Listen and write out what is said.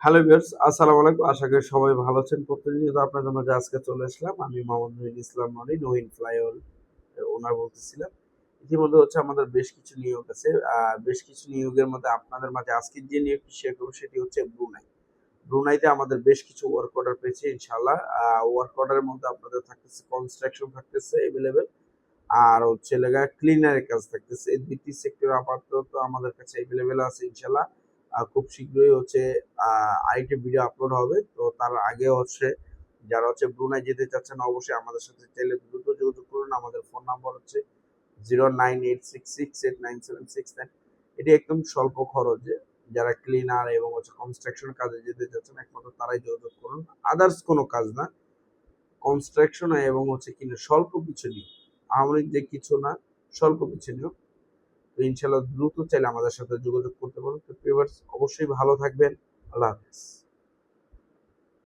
Hello viewers, আসসালামু আলাইকুম। আশা করি সবাই ভালো আছেন। প্রতিনিয়ত আপনাদের মাঝে আজকে চলে আসলাম। আমি মোহাম্মদ নঈন ইসলাম ননী, নঈন ফ্লাইওভার ওনার বলতেছিলাম। ইতিমধ্যে আমাদের বেশ কিছু নিয়োগ আছে। বেশ কিছু নিয়োগের মধ্যে আপনাদের মাঝে আজকের যে নিয়োগটি শেয়ার করব সেটি হচ্ছে ব্রুনাই। ব্রুনাইতে আমাদের বেশ কিছু ওয়ার্ক অর্ডার পেয়েছি ইনশাআল্লাহ। ওয়ার্ক অর্ডারের মধ্যে আপনাদের থাকতেছে কনস্ট্রাকশন থাকতেছে এভেইলেবল। আর লেগা ক্লিনারের কাজ থাকতেছে। এই দুইটি সেক্টর আপাতত আমাদের কাছে এভেইলেবল আছে ইনশাআল্লাহ। খুব শীঘ্রই আরেকটি ভিডিও আপলোড হবে। তো তার আগে যারা ব্রুনাই যেতে চাচ্ছেন অবশ্যই আমাদের সাথে চাইলে দ্রুত যোগাযোগ করুন। আমাদের ফোন নাম্বার হচ্ছে 0986689769। এটি একদম স্বল্প খরচে যারা ক্লিনার এবং কনস্ট্রাকশন কাজে যেতে চাচ্ছেন একমাত্র তারাই যোগাযোগ করুন। আদার্স কোনো কাজ না, কনস্ট্রাকশন এবং কিনা স্বল্প কিছু নিয়ে আহামরি যে কিছু না, স্বল্প কিছু নিয়ে। তো ইনশাল্লাহ দ্রুত চাইলে আমাদের সাথে যোগাযোগ করতে পারেন। তো ভিউয়ার্স অবশ্যই ভালো থাকবেন। আল্লাহ হাফেজ।